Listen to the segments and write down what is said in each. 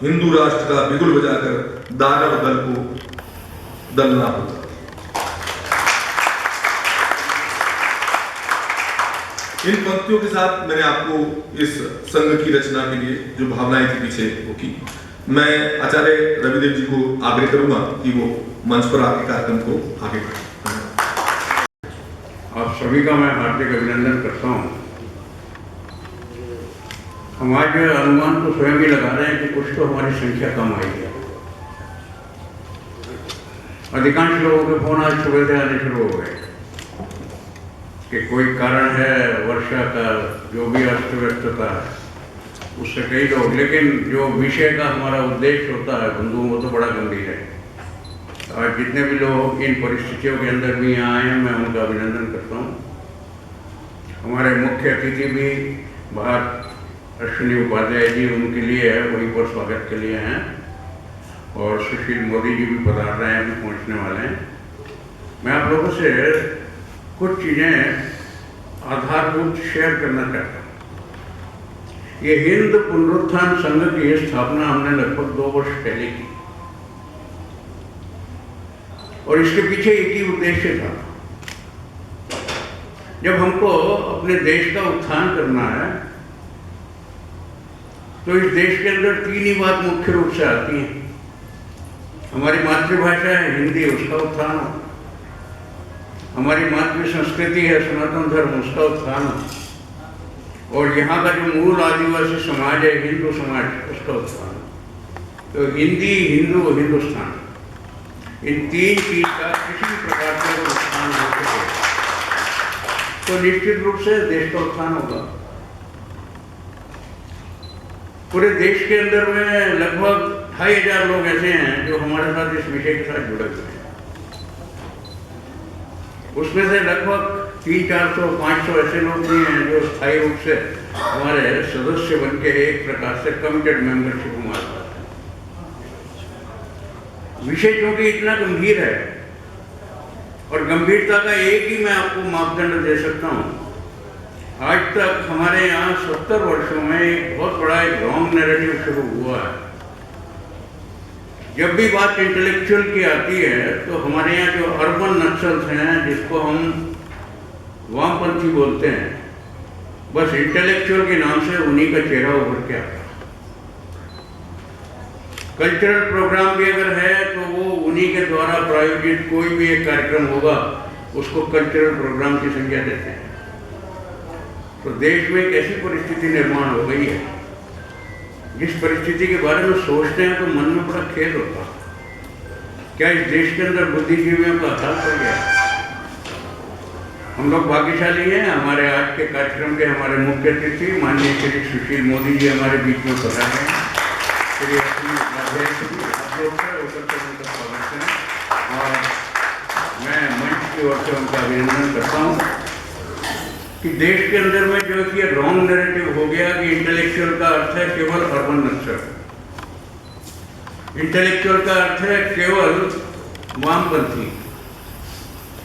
हिंदू राष्ट्र का बिगुल बजाकर दानव दल को दलना होगा। इन पंक्तियों के साथ मैंने आपको इस संघ की रचना के लिए जो भावनाएं थी पीछे वो की। मैं आचार्य रविदेव जी को आग्रह करूंगा कि वो मंच पर आके कार्यक्रम को आगे बढ़ाएं। आप सभी का मैं हार्दिक अभिनंदन करता हूँ। हम आज अनुमान तो स्वयं ही लगा रहे हैं कि कुछ तो हमारी संख्या कम आई है। अधिकांश लोगों के फोन आज सुबह से आने शुरू हो गए कि कोई कारण है, वर्षा का जो भी अस्त व्यस्तता है उससे कई लोग, लेकिन जो विषय का हमारा उद्देश्य होता है बंधुओं वो तो बड़ा गंभीर है। आज जितने भी लोग इन परिस्थितियों के अंदर भी यहाँ आए हैं मैं उनका अभिनंदन करता हूँ। हमारे मुख्य अतिथि भी बाहर अश्विनी उपाध्याय जी उनके लिए है, वहीं पर स्वागत के लिए हैं, और सुशील मोदी जी भी पधार रहे हैं, अभी पहुँचने वाले हैं। मैं आप लोगों से कुछ चीज़ें आधारभूत शेयर करना चाहता हूँ। ये हिंद पुनरुत्थान संघ की स्थापना हमने लगभग 2 वर्ष पहले की, और इसके पीछे एक ही उद्देश्य था। जब हमको अपने देश का उत्थान करना है तो इस देश के अंदर 3 ही बात मुख्य रूप से आती हैं। हमारी मातृभाषा है हिंदी, उसका उत्थान हो। हमारी मातृ संस्कृति है सनातन धर्म, उसका उत्थान हो। और यहाँ का जो मूल आदिवासी समाज है हिंदू समाज, उसका उत्थान हो। तो हिंदी, हिंदू, हिंदुस्तान, इन 3 चीज का किसी भी प्रकार से उत्थान हो सके तो निश्चित रूप से देश का उत्थान होगा। पूरे देश के अंदर में लगभग 2500 लोग ऐसे हैं जो हमारे साथ इस विषय के साथ जुड़े हुए हैं। उसमें से लगभग 300-400-500 ऐसे लोग भी हैं जो स्थायी रूप से हमारे सदस्य बन के एक प्रकार से कमिटेड मेंबरशिप हमारे पास है। विषय क्योंकि इतना गंभीर है, और गंभीरता का एक ही मैं आपको मापदंड दे सकता हूँ। आज तक हमारे यहाँ 70 वर्षों में एक बहुत बड़ा एक रॉन्ग नैरेटिव शुरू हुआ है। जब भी बात इंटेलेक्चुअल की आती है तो हमारे यहाँ जो अर्बन नक्सल्स हैं, जिसको हम वामपंथी बोलते हैं, बस इंटेलेक्चुअल के नाम से उन्हीं का चेहरा उभर के आता है। कल्चरल प्रोग्राम भी अगर है तो वो उन्हीं के द्वारा प्रायोजित कोई भी एक कार्यक्रम होगा उसको कल्चरल प्रोग्राम की संज्ञा देते हैं। तो देश में एक ऐसी परिस्थिति निर्माण हो गई है, जिस परिस्थिति के बारे में सोचते हैं तो मन में बड़ा खेद होता है। क्या इस देश के अंदर बुद्धिजीवियों का हाल पड़ गया? हम लोग भाग्यशाली हैं। हमारे आज के कार्यक्रम के हमारे मुख्य अतिथि माननीय श्री सुशील मोदी जी हमारे बीच में पधारे हैं। श्री अश्विनी उपाध्याय जी आप लोग से उनका स्वागत करें, और मैं मंच की ओर से उनका अभिनंदन करता हूँ कि देश के अंदर में जो कि रॉन्ग नैरेटिव हो गया कि इंटेलेक्चुअल का अर्थ है केवल अर्बन नक्सल, इंटेलेक्चुअल का अर्थ है केवल वामपंथी।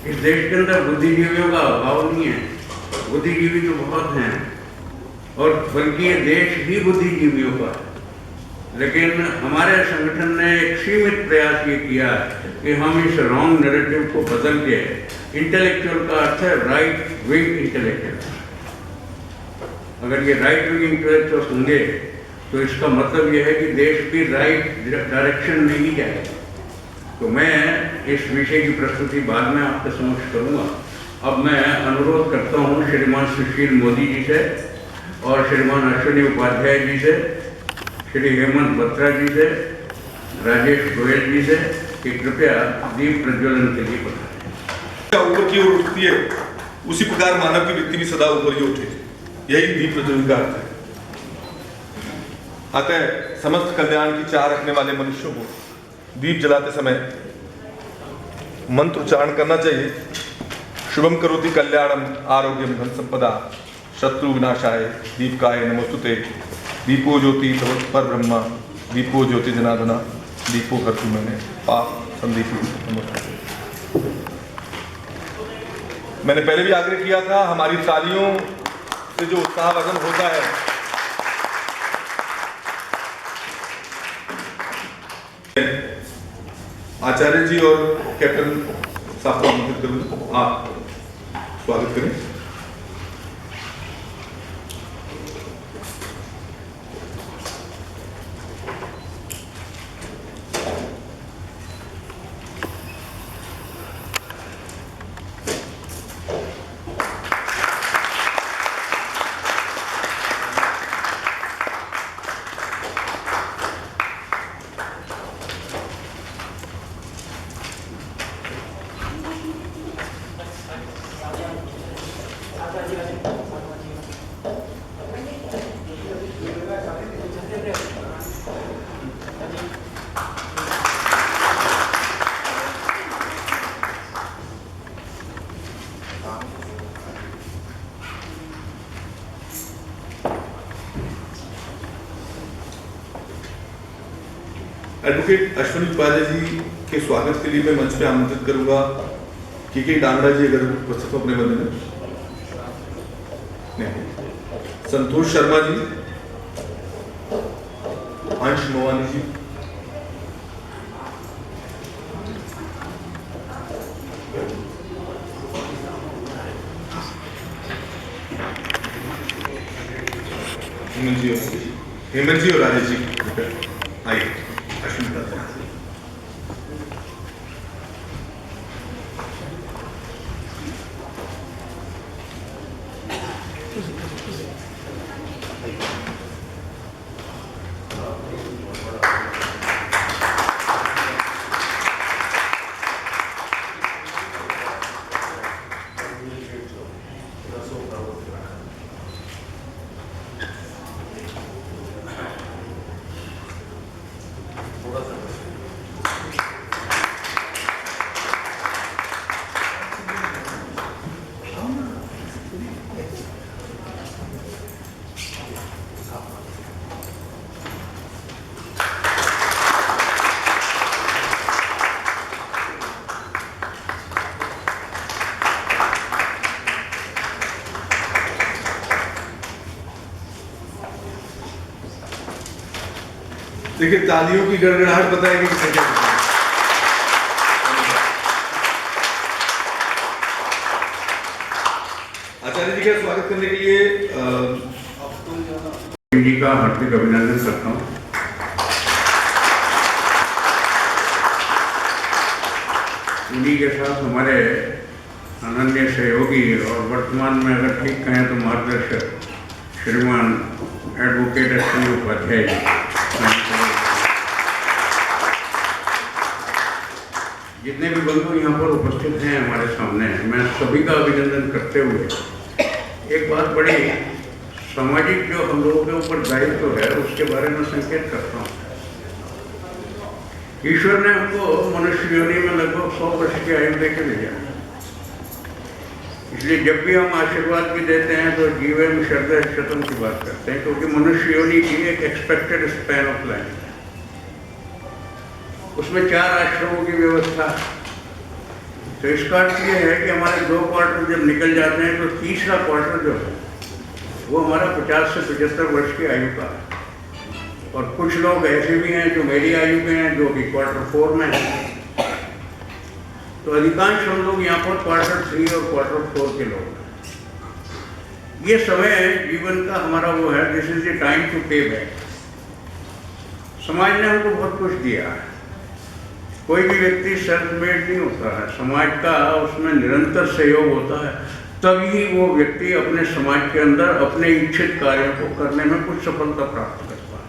इस देश के अंदर बुद्धिजीवियों का अभाव नहीं है, बुद्धिजीवी तो बहुत हैं, और बल्कि ये देश ही बुद्धिजीवियों का है। लेकिन हमारे संगठन ने एक सीमित प्रयास ये किया कि हम इस रॉन्ग नैरेटिव को बदल के, इंटेलेक्चुअल का अर्थ है राइट विंग इंटेलेक्चुअल, अगर ये राइट विंग इंटेलेक्चुअल होंगे तो इसका मतलब यह है कि देश भी राइट डायरेक्शन में ही जाएगा। तो मैं इस विषय की प्रस्तुति बाद में आपके समक्ष करूंगा। अब मैं अनुरोध करता हूं श्रीमान सुशील मोदी जी से और श्रीमान अश्विनी उपाध्याय जी से, श्री हेमंत बत्रा जी से, राजेश गोयल जी से कि कृपया दीप प्रज्वलन के लिए बताएं। ऊपर की ओर उठती है उसी प्रकार मानव की वृत्ति भी सदा ऊपर ही उठे, यही दीप प्रज्वलन का अर्थ है। अतः समस्त कल्याण की चाह रखने वाले मनुष्यों को दीप जलाते समय मंत्र उच्चारण करना चाहिए। शुभम करोति कल्याणम आरोग्यम धन संपदा शत्रु विनाशाय दीपकाय नमोस्तुते दीपो ज्योति पर ब्रह्मा दीपो ज्योति जनार्दना दीपो हर्तु मैंने पाप संदीप नमोस्तुते। मैंने पहले भी आग्रह किया था, हमारी तालियों से जो उत्साहवर्धन होता है आचार्य जी और कैप्टन साहब को आमंत्रित करूंगा, आप स्वागत करें। एडवोकेट अश्विनी उपाध्याय जी के स्वागत के लिए मैं मंच पे आमंत्रित करूंगा के डांगरा जी, अगर उपस्थित हो अपने बंदे में। नहीं, संतोष शर्मा जी, अंश मोवानी जी, हेमंत जी और राजेश जी आइए। अश्विनी उपाध्याय देखिए, तालियों की गड़गड़ाहट बताएगी कि संख्या। आचार्य जी का स्वागत करने के लिए जी का हार्दिक अभिनंदन करता हूँ। उन्हीं के साथ हमारे अनन्य सहयोगी और वर्तमान में अगर ठीक कहें तो मार्गदर्शक श्रीमान एडवोकेट अश्विनी उपाध्याय जी, जितने भी बंधु यहाँ पर उपस्थित हैं हमारे सामने, मैं सभी का अभिनंदन करते हुए एक बात बड़ी सामाजिक जो हम लोगों के ऊपर दायित्व है उसके बारे में संकेत करता हूँ। ईश्वर ने हमको मनुष्य योनि में लगभग 100 वर्ष की आयु देके भेजा, इसलिए जब भी हम आशीर्वाद भी देते हैं तो जीवन श्रद्धा शतम की बात करते हैं, क्योंकि मनुष्य योनि की एक एक्सपेक्टेड स्पैन ऑफ लाइफ है। उसमें 4 आश्रमों की व्यवस्था है। तो इसका अर्थ ये है कि हमारे 2 क्वार्टर जब निकल जाते हैं तो तीसरा क्वार्टर जो है वो हमारा 50 से 75 वर्ष की आयु का है। और कुछ लोग ऐसे भी हैं जो मेरी आयु के हैं, जो कि क्वार्टर 4 में हैं। तो अधिकांश हम लोग यहाँ पर क्वार्टर 3 और क्वार्टर 4 के लोग हैं। ये समय जीवन का हमारा वो है, this is the time to pay back. समाज ने हमको बहुत कुछ दिया है। कोई भी व्यक्ति सेल्फ मेड नहीं होता है, समाज का उसमें निरंतर सहयोग होता है, तभी वो व्यक्ति अपने समाज के अंदर अपने इच्छित कार्यों को करने में कुछ सफलता प्राप्त करता है।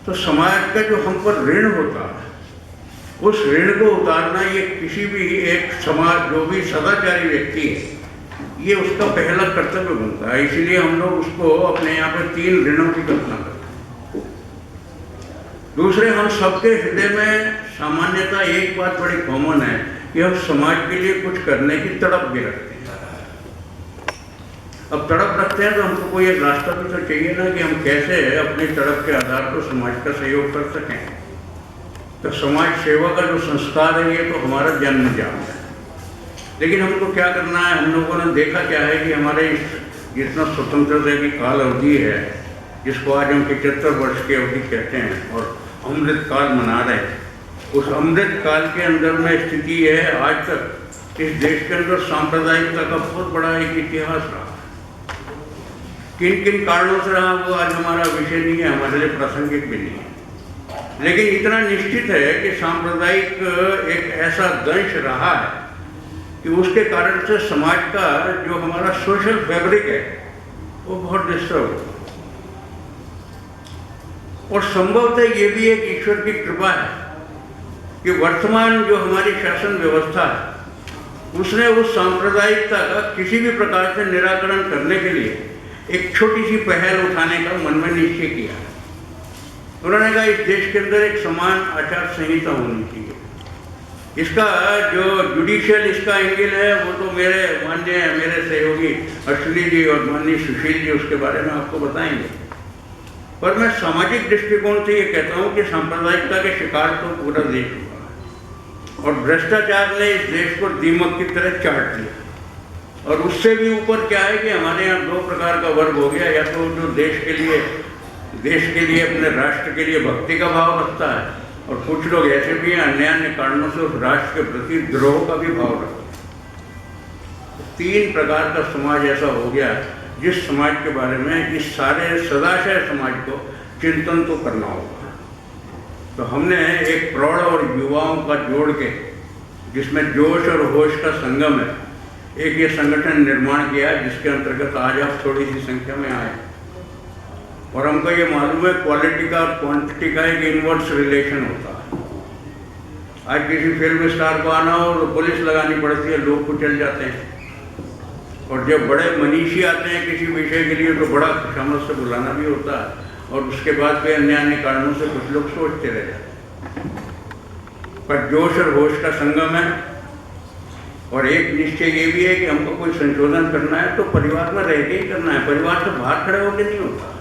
तो समाज का जो हम पर ऋण होता है, उस ऋण को उतारना ये किसी भी एक समाज जो भी सदाचारी व्यक्ति है, ये उसका पहला कर्तव्य बनता है। इसीलिए हम लोग उसको अपने यहाँ पर 3 ऋणों की कल्पना करते हैं। दूसरे, हम सबके हृदय में सामान्यतः एक बात बड़ी कॉमन है कि हम समाज के लिए कुछ करने की तड़प भी रखते हैं। अब तड़प रखते हैं तो हमको कोई एक रास्ता भी तो चाहिए ना कि हम कैसे अपनी तड़प के आधार पर समाज का सहयोग कर सकें। तो समाज सेवा का जो संस्कार है ये तो हमारा जन्मजात है। लेकिन हमको क्या करना है, हम लोगों ने देखा क्या है कि हमारे जितना स्वतंत्रता की काल अवधि है, जिसको आज हम 75 वर्ष की अवधि कहते हैं और अमृत काल मना रहे हैं, उस अमृत काल के अंदर में स्थिति है। आज तक इस देश के अंदर सांप्रदायिकता का बहुत बड़ा एक इतिहास रहा। किन किन कारणों से रहा वो आज हमारा विषय नहीं है, हमारे लिए प्रासंगिक भी नहीं है। लेकिन इतना निश्चित है कि सांप्रदायिक एक ऐसा दंश रहा है कि उसके कारण से समाज का जो हमारा सोशल फैब्रिक है वो बहुत डिस्टर्ब हो। और संभवतः ये भी एक ईश्वर की कृपा है कि वर्तमान जो हमारी शासन व्यवस्था है उसने उस सांप्रदायिकता का किसी भी प्रकार से निराकरण करने के लिए एक छोटी सी पहल उठाने का मन में निश्चय किया। उन्होंने कहा इस देश के अंदर एक समान आचार संहिता होनी चाहिए। इसका जो जुडिशियल इसका एंगल है वो तो मेरे सहयोगी अश्विनी जी और माननीय सुशील जी उसके बारे में आपको बताएंगे। पर मैं सामाजिक दृष्टिकोण से ये कहता हूँ कि सांप्रदायिकता के शिकार तो पूरा देश हुआ है और भ्रष्टाचार ने इस देश को दीमक की तरह चाट लिया। और उससे भी ऊपर क्या है कि हमारे यहाँ दो प्रकार का वर्ग हो गया, या तो जो देश के लिए अपने राष्ट्र के लिए भक्ति का भाव रखता है, और कुछ लोग ऐसे भी हैं अन्य कारणों से उस राष्ट्र के प्रति द्रोह का भी भाव रखते हैं। तीन प्रकार का समाज ऐसा हो गया जिस समाज के बारे में इस सारे सदाशय समाज को चिंतन तो करना होगा। तो हमने एक प्रौढ़ और युवाओं का जोड़ के, जिसमें जोश और होश का संगम है, एक ये संगठन निर्माण किया जिसके अंतर्गत आज आप थोड़ी सी संख्या में आए। और हमको ये मालूम है क्वालिटी का और क्वांटिटी का एक इनवर्स रिलेशन होता है। आज किसी फिल्म स्टार को आना हो तो पुलिस लगानी पड़ती है, लोग कुचल जाते हैं। और जब बड़े मनीषी आते हैं किसी विषय के लिए तो बड़ा खुशामद से बुलाना भी होता है, और उसके बाद भी अन्य कारणों से कुछ लोग सोचते रह जाते हैं। पर जोश और होश का संगम है। और एक निश्चय ये भी है कि हमको कोई संशोधन करना है तो परिवार में रह के ही करना है, परिवार से बाहर खड़े होकर नहीं होता।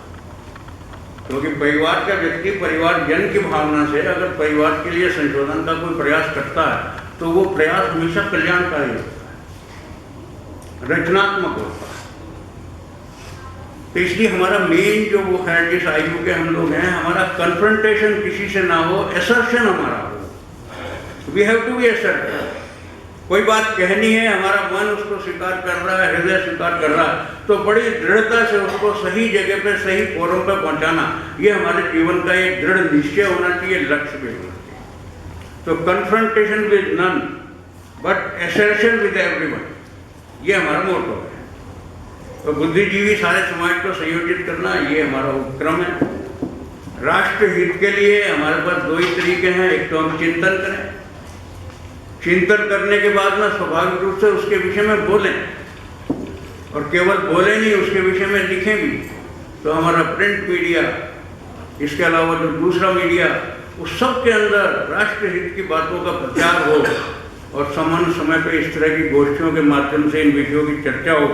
क्योंकि परिवार का व्यक्ति परिवार जन की भावना से अगर परिवार के लिए संशोधन का कोई प्रयास करता है तो वो प्रयास हमेशा कल्याणकारी होता है, रचनात्मक होता है। तो इसलिए हमारा मेन जो वो है, जिस आयु के हम लोग हैं, हमारा कन्फ्रंटेशन किसी से ना हो, एसर्शन हमारा हो। We have to be asserted. कोई बात कहनी है, हमारा मन उसको स्वीकार कर रहा है, हृदय स्वीकार कर रहा है, तो बड़ी दृढ़ता से उसको सही जगह पे सही फोरम पे पहुंचाना, ये हमारे जीवन का एक दृढ़ निश्चय होना चाहिए, लक्ष्य भी होना चाहिए। तो confrontation with none but assertion with everyone, ये हमारा मोटो है। तो बुद्धिजीवी सारे समाज को संयोजित करना, ये हमारा उपक्रम है। राष्ट्र हित के लिए हमारे पास दो ही तरीके हैं। एक तो हम चिंतन करें, चिंतन करने के बाद में स्वाभाविक रूप से उसके विषय में बोलें, और केवल बोले नहीं, उसके विषय में लिखें भी। तो हमारा प्रिंट मीडिया, इसके अलावा जो दूसरा मीडिया, उस सब के अंदर राष्ट्र हित की बातों का प्रचार हो, और समय पे इस तरह की गोष्ठियों के माध्यम से इन विषयों की चर्चा हो।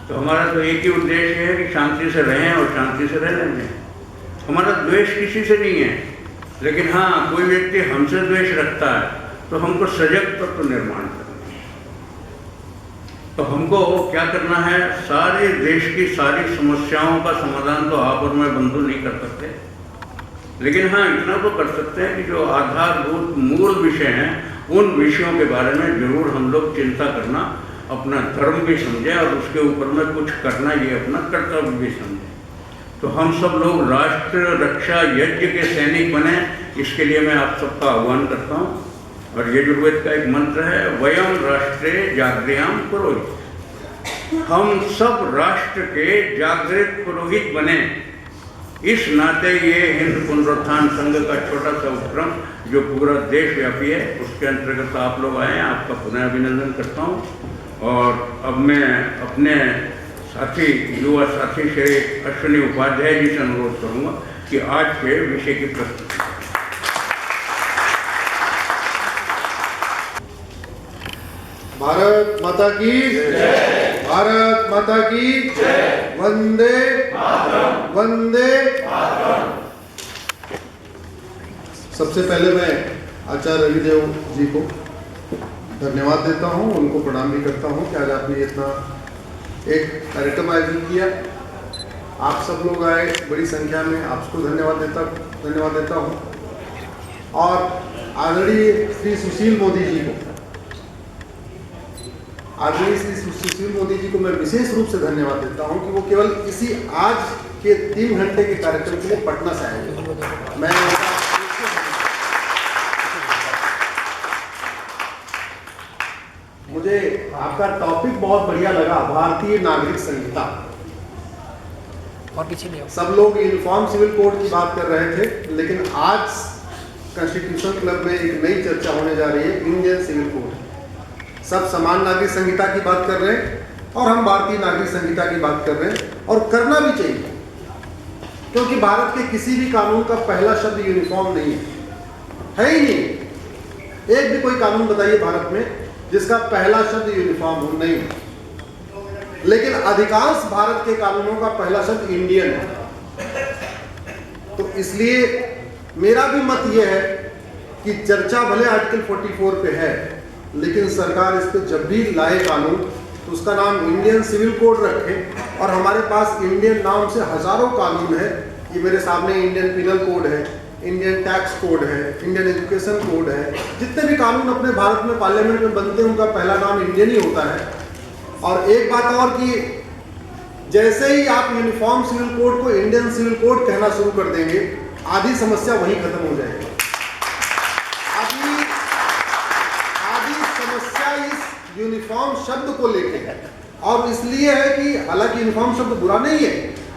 तो हमारा तो एक ही उद्देश्य है कि शांति से रहें और शांति से रहने दें। हमारा द्वेष किसी से नहीं है, लेकिन हाँ, कोई व्यक्ति हमसे द्वेष रखता है तो हमको सजग तत्व निर्माण करना है। तो हमको क्या करना है, सारे देश की सारी समस्याओं का समाधान तो आप और मैं बंधु नहीं कर सकते, लेकिन हाँ, इतना तो कर सकते हैं कि जो आधारभूत मूल विषय हैं उन विषयों के बारे में जरूर हम लोग चिंता करना, अपना धर्म भी समझें और उसके ऊपर में कुछ करना, ये अपना कर्तव्य भी समझें। तो हम सब लोग राष्ट्र रक्षा यज्ञ के सैनिक बने, इसके लिए मैं आप सबका आह्वान करता हूँ। और यजुर्वेद का एक मंत्र है, वयम राष्ट्रे जागृयाम पुरोहित। हम सब राष्ट्र के जागृत पुरोहित बने। इस नाते ये हिंद पुनरुत्थान संघ का छोटा सा उपक्रम जो पूरा देश व्यापी है, उसके अंतर्गत आप लोग आए हैं, आपका पुनः अभिनंदन करता हूँ। और अब मैं अपने साथी, युवा साथी श्री अश्विनी उपाध्याय जी से अनुरोध करूँगा कि आज के विषय की प्रस्तुति। भारत माता की जय। भारत माता की जय। वंदे मातरम। वंदे मातरम। सबसे पहले मैं आचार्य रविदेव जी को धन्यवाद देता हूं, उनको प्रणाम भी करता हूं कि आज आपने इतना एक कार्यक्रम आयोजित किया। आप सब लोग आए बड़ी संख्या में, आपको धन्यवाद देता हूं। और आदरणीय श्री सुशील मोदी जी को, आदरणीय श्री सुशील मोदी जी को मैं विशेष रूप से धन्यवाद देता हूं कि वो केवल इसी आज के 3 घंटे के कार्यक्रम के लिए पटना से आए। मैं मुझे आपका टॉपिक बहुत बढ़िया लगा, भारतीय नागरिक संहिता। और पीछे ले आओ। सब लोग यूनिफॉर्म सिविल कोड की बात कर रहे थे, लेकिन आज कॉन्स्टिट्यूशन क्लब में एक नई चर्चा होने जा रही है, इंडियन सिविल कोड। सब समान नागरिक संहिता की बात कर रहे हैं और हम भारतीय नागरिक संहिता की बात कर रहे हैं, और करना भी चाहिए, क्योंकि भारत के किसी भी कानून का पहला शब्द यूनिफॉर्म नहीं है ही नहीं। एक भी कोई कानून बताइए भारत में जिसका पहला शब्द यूनिफॉर्म हो, नहीं। लेकिन अधिकांश भारत के कानूनों का पहला शब्द इंडियन है। तो इसलिए मेरा भी मत यह है कि चर्चा भले आर्टिकल 44 पे है, लेकिन सरकार इस पे जब भी लाए कानून तो उसका नाम इंडियन सिविल कोड रखे। और हमारे पास इंडियन नाम से हजारों कानून है। ये मेरे सामने इंडियन पिनल कोड है, इंडियन टैक्स कोड है, इंडियन एजुकेशन कोड है। जितने भी कानून अपने भारत में पार्लियामेंट में बनते हैं उनका पहला नाम इंडियन ही होता है। और एक बात और कि जैसे ही आप यूनिफॉर्म सिविल कोड को इंडियन सिविल कोड कहना शुरू कर देंगे, आधी समस्या वहीं खत्म हो जाएगी। आधी समस्या इस यूनिफॉर्म शब्द को लेकर है, और इसलिए है कि हालांकि यूनिफॉर्म शब्द बुरा नहीं है,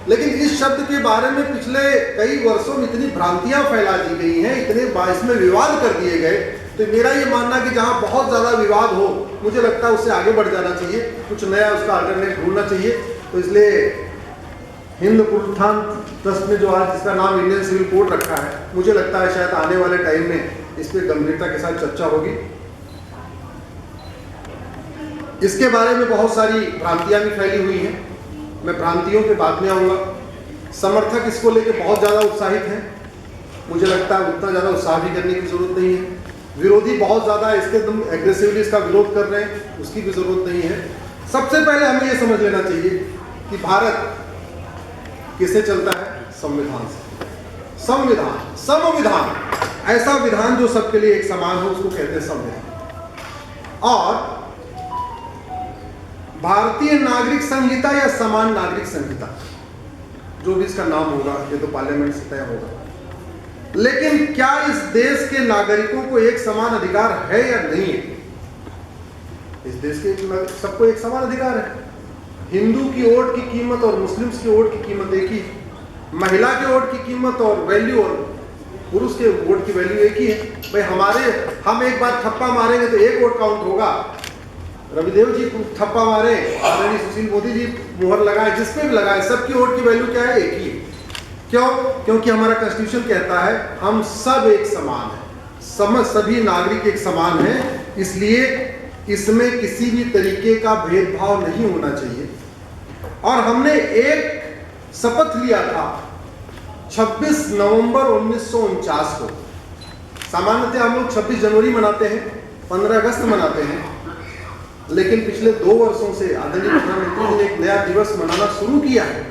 लेकिन इस शब्द के बारे में पिछले कई वर्षों में इतनी भ्रांतियां फैला दी गई हैं, इतने इसमें विवाद कर दिए गए। तो मेरा ये मानना कि जहां बहुत ज्यादा विवाद हो, मुझे लगता है उससे आगे बढ़ जाना चाहिए, कुछ नया उसका अल्टरनेट ढूंढना चाहिए। तो इसलिए हिंद पुनरुत्थान ट्रस्ट ने जो आज इसका नाम इंडियन सिविल कोड रखा है, मुझे लगता है शायद आने वाले टाइम में इस पर गंभीरता के साथ चर्चा होगी। इसके बारे में बहुत सारी भ्रांतियां भी फैली हुई हैं, मैं भ्रांतियों पे बाद में आऊँगा। समर्थक इसको लेकर बहुत ज़्यादा उत्साहित हैं, मुझे लगता है उतना ज़्यादा उत्साह भी करने की ज़रूरत नहीं है। विरोधी बहुत ज़्यादा इसके एकदम एग्रेसिवली इसका विरोध कर रहे हैं, उसकी भी ज़रूरत नहीं है। सबसे पहले हमें ये समझ लेना चाहिए कि भारत किससे चलता है? संविधान से। संविधान, समविधान, ऐसा विधान जो सबके लिए एक समान हो, उसको कहते हैं संविधान। और भारतीय नागरिक संहिता या समान नागरिक संहिता, जो भी इसका नाम होगा, ये तो पार्लियामेंट से तय होगा। लेकिन क्या इस देश के नागरिकों को एक समान अधिकार है या नहीं है? इस देश के सबको एक समान अधिकार है। हिंदू की वोट की कीमत और मुस्लिम्स की वोट की कीमत एक ही है। महिला के वोट की कीमत और वैल्यू और पुरुष के वोट की वैल्यू एक ही है। भाई हम एक बार थप्पा मारेंगे तो एक वोट काउंट होगा। रविदेव जी थप्पा मारे, आदरणीय सुशील मोदी जी मुहर लगाए, जिसपे भी लगाए, सबकी वोट की वैल्यू क्या है? एक ही है। क्यों? क्योंकि हमारा कॉन्स्टिट्यूशन कहता है हम सब एक समान हैं, सभी नागरिक एक समान हैं। इसलिए इसमें किसी भी तरीके का भेदभाव नहीं होना चाहिए। और हमने एक शपथ लिया था 26 नवंबर 1949 को। सामान्यतः हम लोग 26 जनवरी मनाते हैं, 15 अगस्त मनाते हैं, लेकिन पिछले 2 वर्षों से आदरणीय प्रधानमंत्री ने एक नया दिवस मनाना शुरू किया है,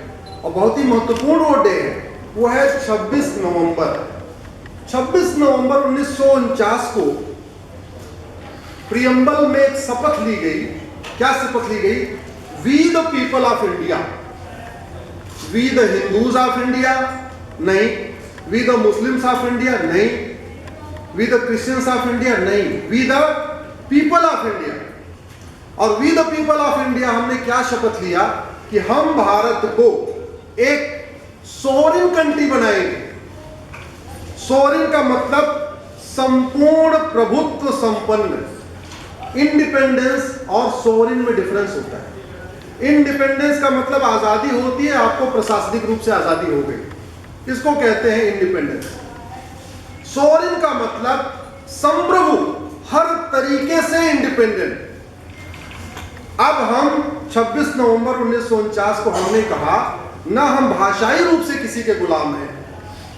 और बहुत ही महत्वपूर्ण वो डे है। वो है 26 नवंबर। 26 नवंबर 1949 को प्रियम्बल में एक शपथ ली गई। क्या शपथ ली गई? We the people of India. We the Hindus of India नहीं, we the Muslims of India नहीं, we the Christians of India नहीं, we the people of India. और we the people of India हमने क्या शपथ लिया कि हम भारत को एक सोवरेन कंट्री बनाएंगे। सोवरेन का मतलब संपूर्ण प्रभुत्व संपन्न। इंडिपेंडेंस और सोवरेन में डिफरेंस होता है। इंडिपेंडेंस का मतलब आजादी होती है, आपको प्रशासनिक रूप से आजादी हो गई, इसको कहते हैं इंडिपेंडेंस। सोवरेन का मतलब संप्रभु, हर तरीके से इंडिपेंडेंट। अब हम 26 नवंबर 1949 को हमने कहा, ना हम भाषाई रूप से किसी के गुलाम हैं,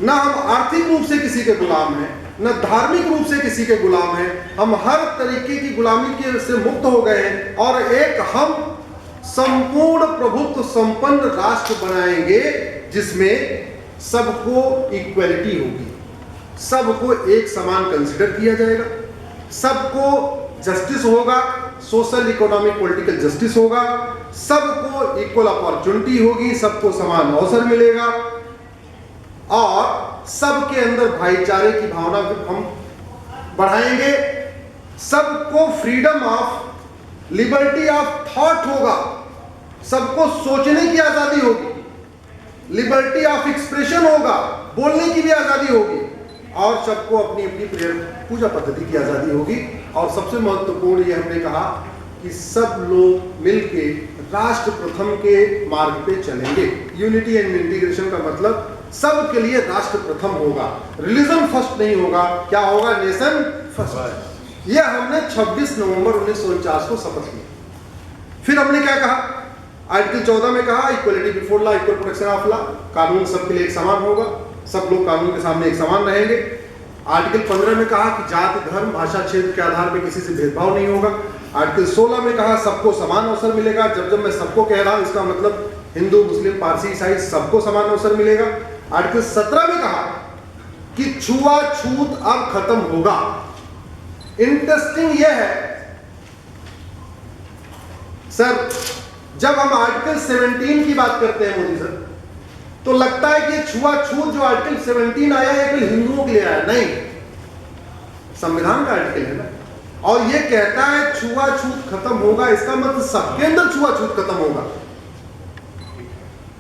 ना हम आर्थिक रूप से किसी के गुलाम हैं, न धार्मिक रूप से किसी के गुलाम हैं। हम हर तरीके की गुलामी के से मुक्त हो गए हैं, और एक हम संपूर्ण प्रभुत्व संपन्न राष्ट्र बनाएंगे जिसमें सबको इक्वलिटी होगी। सबको एक समान कंसिडर किया जाएगा, सबको जस्टिस होगा, सोशल इकोनॉमिक पॉलिटिकल जस्टिस होगा, सबको इक्वल अपॉर्चुनिटी होगी, सबको समान अवसर मिलेगा और सबके अंदर भाईचारे की भावना हम बढ़ाएंगे। सबको freedom of liberty of thought होगा, सबको सोचने की आजादी होगी, लिबर्टी ऑफ एक्सप्रेशन होगा, बोलने की भी आजादी होगी और सबको अपनी अपनी पूजा पद्धति की आजादी होगी। और सबसे महत्वपूर्ण ये हमने कहा कि सब लोग मिलके राष्ट्र प्रथम के मार्ग पे चलेंगे। यूनिटी एंड इंटीग्रेशन का मतलब सबके लिए राष्ट्र प्रथम होगा, रिलीजन फर्स्ट नहीं होगा। क्या होगा? Nation first. ये हमने 26 नवंबर 1949 को शपथ ली। फिर हमने क्या कहा? आर्टिकल 14 में कहा equality before law, equal protection of law, कानून सबके लिए एक समान होगा, सब लोग कानून के सामने एक समान रहेंगे। आर्टिकल 15 में कहा कि जाति, धर्म, भाषा, क्षेत्र के आधार पर किसी से भेदभाव नहीं होगा। आर्टिकल 16 में कहा सबको समान अवसर मिलेगा। जब मैं सबको कह रहा हूं इसका मतलब हिंदू, मुस्लिम, पारसी, ईसाई सबको समान अवसर मिलेगा। आर्टिकल 17 में कहा कि छुआछूत अब खत्म होगा। इंटरेस्टिंग यह है सर, जब हम आर्टिकल 17 की बात करते हैं मोदी सर, तो लगता है कि छुआछूत जो आर्टिकल 17 आया है केवल हिंदुओं के लिए आया, नहीं, संविधान का आर्टिकल है ना। और ये कहता है छुआछूत खत्म होगा, इसका मतलब सबके अंदर छुआछूत खत्म होगा,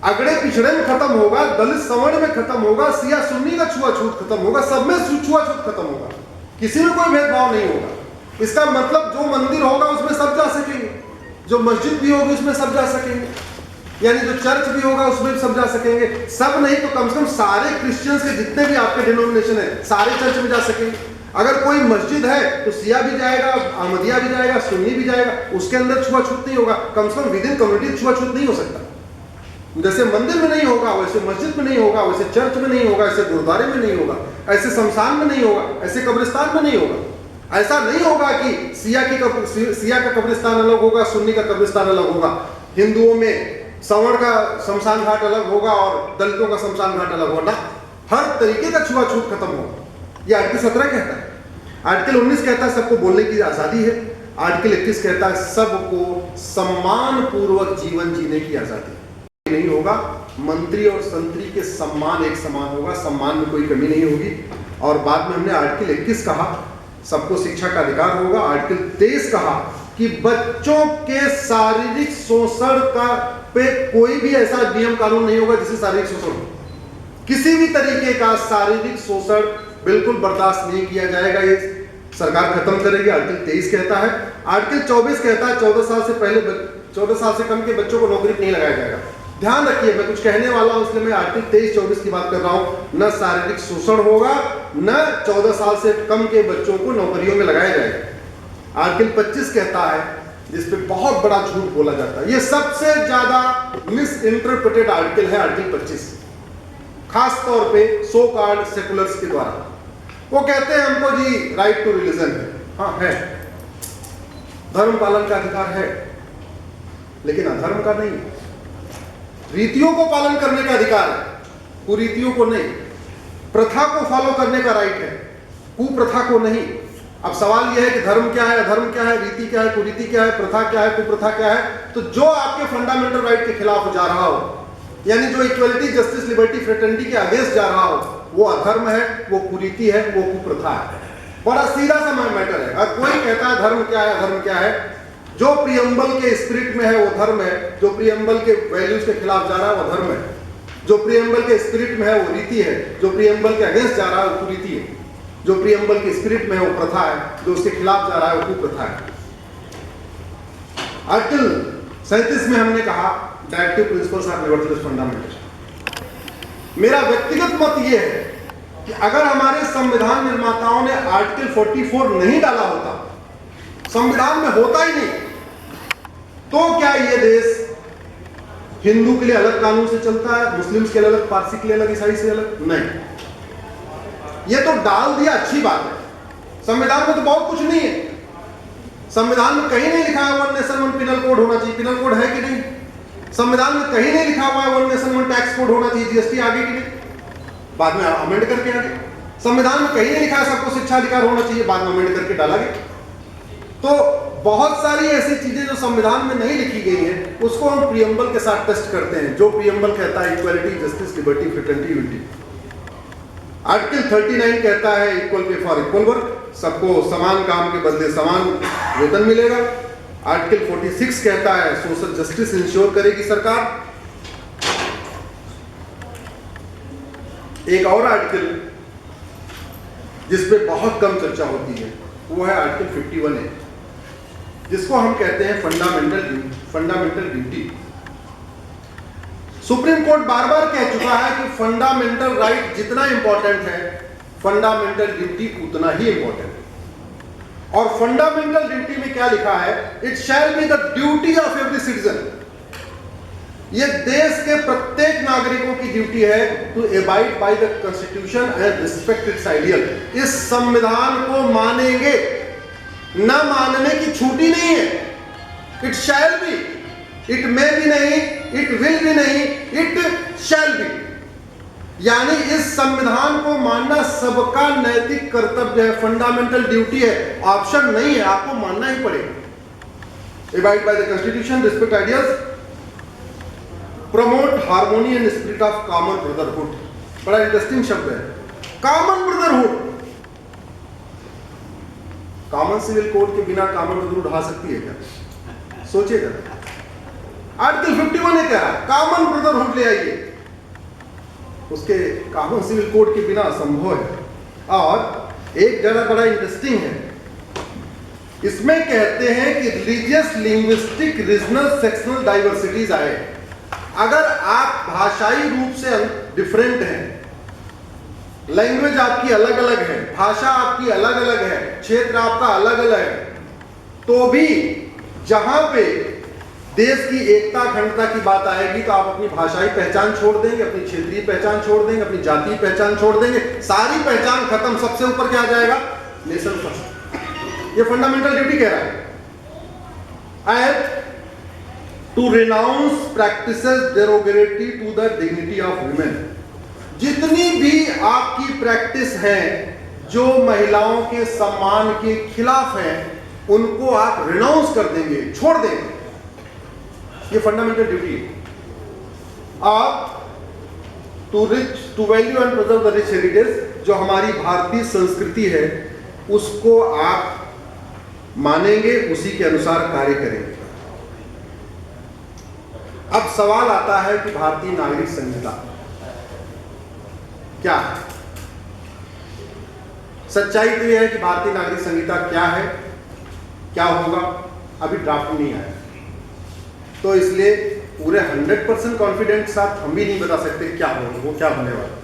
अगड़े पिछड़े में खत्म होगा, दलित सवर्ण में खत्म होगा, सिया सुन्नी का छुआछूत खत्म होगा, सब में छुआछूत खत्म होगा, किसी में कोई भेदभाव नहीं होगा। इसका मतलब जो मंदिर होगा उसमें सब जा सकेंगे, जो मस्जिद भी होगी उसमें सब जा सकेंगे, यानी जो चर्च भी होगा उसमें भी सब जा सकेंगे। सब नहीं तो कम से कम सारे क्रिश्चियंस के जितने भी आपके डिनोमिनेशन है सारे चर्च में जा सकेंगे। अगर कोई मस्जिद है तो सिया भी जाएगा, अहमदिया भी जाएगा, सुन्नी भी जाएगा, उसके अंदर छुआछूत नहीं होगा। कम से कम विद इन कम्युनिटी छुआछूत नहीं हो सकता। जैसे मंदिर में नहीं होगा वैसे मस्जिद में नहीं होगा, वैसे चर्च में नहीं होगा, ऐसे गुरुद्वारे में नहीं होगा, ऐसे शमशान में नहीं होगा, ऐसे कब्रिस्तान में नहीं होगा। ऐसा नहीं होगा कि सिया का कब्रिस्तान अलग होगा, सुन्नी का कब्रिस्तान अलग होगा, हिंदुओं में सवर्ण का शमशान घाट अलग होगा और दलितों का शमशान घाट अलग होगा। हर तरीके का छुआछूत खत्म होगा। ये आर्टिकल 17 कहता है। आर्टिकल 19 कहता है सबको बोलने की आजादी है। आर्टिकल 21 कहता है सबको सम्मान पूर्वक जीवन जीने की आजादी नहीं होगा। मंत्री और संतरी के सम्मान एक समान होगा, सम्मान में कोई कमी नहीं होगी। और बाद में हमने आर्टिकल 21 कहा सबको शिक्षा का अधिकार होगा। आर्टिकल 23 कहा कि बच्चों के शारीरिक शोषण का पे कोई भी ऐसा नियम कानून नहीं होगा जिससे शारीरिक शोषण हो। किसी भी तरीके का शारीरिक शोषण बिल्कुल बर्दाश्त नहीं किया जाएगा, ये सरकार खत्म करेगी। आर्टिकल 23 कहता है। आर्टिकल 24 कहता है 14 साल से पहले 14 साल से कम के बच्चों को नौकरी नहीं लगाया जाएगा। ध्यान रखिए, मैं कुछ कहने वाला हूं इसलिए मैं आर्टिकल 23-24 की बात कर रहा हूं। न शारीरिक शोषण होगा, न 14 साल से कम के बच्चों को नौकरियों में लगाया जाएगा। आर्टिकल 25 कहता है, जिसपे बहुत बड़ा झूठ बोला जाता है, ये सबसे ज्यादा मिस इंटरप्रेटेड आर्टिकल है आर्टिकल 25, खास तौर पे सो कॉल्ड सेकुलर्स के द्वारा। वो कहते हैं हमको जी राइट टू रिलीजन है, हाँ है, धर्म पालन का अधिकार है, लेकिन अधर्म का नहीं। रीतियों को पालन करने का अधिकार है, कुरीतियों को नहीं। प्रथा को फॉलो करने का राइट है, कुप्रथा को नहीं। अब सवाल यह है कि धर्म क्या है, अधर्म क्या है, रीति क्या है, कुरीति क्या है, प्रथा क्या है, कुप्रथा क्या है। तो जो आपके फंडामेंटल राइट के खिलाफ जा रहा हो, यानी जो इक्वलिटी, जस्टिस, लिबर्टी, फ्रेटर्निटी के अगेंस्ट जा रहा हो, वो अधर्म है, वो कुरीति है, वो कुप्रथा है। बड़ा सीधा सा मैटर है। अगर कोई कहता है धर्म क्या है, अधर्म क्या है, जो प्रियम्बल के स्पिरिट में है वो धर्म है, जो प्रियम्बल के वैल्यूज के खिलाफ जा रहा है वो धर्म है, जो प्रियम्बल के स्पिरिट में है वो रीति है, जो प्रियम्बल के अगेंस्ट जा रहा है वो कुरीति है, जो प्रियम्बल के स्पिरिट में है वो प्रथा है, जो उसके खिलाफ जा रहा है वो कुप्रथा है। आर्टिकल 37 में हमने कहा directive principles are nevertheless fundamental. मेरा व्यक्तिगत मत यह है कि अगर हमारे संविधान निर्माताओं ने आर्टिकल 44 नहीं डाला होता, संविधान में होता ही नहीं, तो क्या ये देश हिंदू के लिए अलग कानून से चलता है, मुस्लिम्स के लिए अलग, पारसी के लिए अलग, ईसाई से अलग? नहीं। ये तो डाल दिया, अच्छी बात है। संविधान में तो बहुत कुछ नहीं है। संविधान में कहीं नहीं लिखा है one nation one penal code होना चाहिए। पिनल कोड है कि नहीं? संविधान में कहीं नहीं लिखा हुआ है one nation one tax code होना चाहिए। जीएसटी आगे कि नहीं? बाद में अमेंड करके आगे। संविधान में कहीं नहीं लिखा है सबको शिक्षा अधिकार होना चाहिए, बाद में अमेंड करके डाला गया। तो बहुत सारी ऐसी चीजें जो संविधान में नहीं लिखी गई हैं उसको हम प्रियम्बल के साथ टेस्ट करते हैं। जो प्रियम्बल कहता है equality, justice, liberty, fraternity, unity. Article 39 कहता है equal pay for equal work, सबको समान काम के बदले समान वेतन मिलेगा। आर्टिकल 46 कहता है सोशल जस्टिस इंश्योर करेगी सरकार। एक और आर्टिकल जिसपे बहुत कम चर्चा होती है वो है आर्टिकल 51A, जिसको हम कहते हैं fundamental duty. Supreme court bar बार कह चुका है कि फंडामेंटल राइट जितना इंपॉर्टेंट है फंडामेंटल ड्यूटी उतना ही इंपॉर्टेंट है। और फंडामेंटल ड्यूटी में क्या लिखा है? It shall be the duty of every citizen. ये देश के प्रत्येक नागरिकों की ड्यूटी है to abide by the constitution and respect its ideal. इस संविधान को मानेंगे, न मानने की छूटी नहीं है। It shall B, it may भी नहीं, इट विल भी नहीं, इट शैल बी। यानी इस संविधान को मानना सबका नैतिक कर्तव्य है, फंडामेंटल ड्यूटी है, ऑप्शन नहीं है, आपको मानना ही पड़ेगा। Abide by the constitution, respect ideals, promote harmony and spirit of common brotherhood. बड़ा इंटरेस्टिंग शब्द है, common brotherhood. Common civil code के बिना कॉमन ब्रदरहुड आ सकती है क्या? सोचिएगा। आर्टिकल 51 क्या है? कॉमन ब्रदरहुड ले आइए, उसके कॉमन सिविल कोड के बिना असंभव है। और एक जगह बड़ा इंटरेस्टिंग है, इसमें कहते हैं कि religious, linguistic, regional, sectional diversities आए। अगर आप भाषाई रूप से डिफरेंट हैं, लैंग्वेज आपकी अलग अलग है, भाषा आपकी अलग अलग है, क्षेत्र आपका अलग अलग है, तो भी जहां पे देश की एकता अखंडता की बात आएगी तो आप अपनी भाषाई पहचान छोड़ देंगे, अपनी क्षेत्रीय पहचान छोड़ देंगे, अपनी जातीय पहचान छोड़ देंगे, सारी पहचान खत्म। सबसे ऊपर क्या आ जाएगा? Nation first. ये फंडामेंटल ड्यूटी कह रहा है। And to renounce practices derogatory to the dignity of women. जितनी भी आपकी प्रैक्टिस है जो महिलाओं के सम्मान के खिलाफ है, उनको आप रिनाउंस कर देंगे, छोड़ देंगे। ये फंडामेंटल ड्यूटी है। आप to value and preserve the rich heritage, जो हमारी भारतीय संस्कृति है उसको आप मानेंगे, उसी के अनुसार कार्य करेंगे। अब सवाल आता है कि भारतीय नागरिक संहिता क्या है? सच्चाई तो यह है कि भारतीय नागरिक संहिता क्या है, क्या होगा, अभी ड्राफ्ट नहीं आया, तो इसलिए पूरे 100% कॉन्फिडेंट साथ हम भी नहीं बता सकते क्या होगा, वो क्या होने वाला।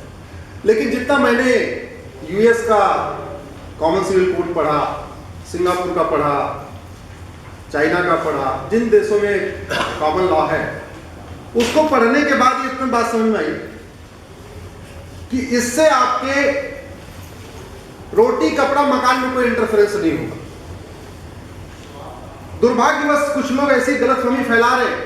लेकिन जितना मैंने यूएस का कॉमन सिविल कोड पढ़ा, सिंगापुर का पढ़ा, चाइना का पढ़ा, जिन देशों में कॉमन लॉ है, उसको पढ़ने के बाद ये बात समझ में आई कि इससे आपके रोटी कपड़ा मकान में कोई इंटरफेरेंस नहीं होगा। दुर्भाग्यवश कुछ लोग ऐसी गलतफहमी फैला रहे हैं।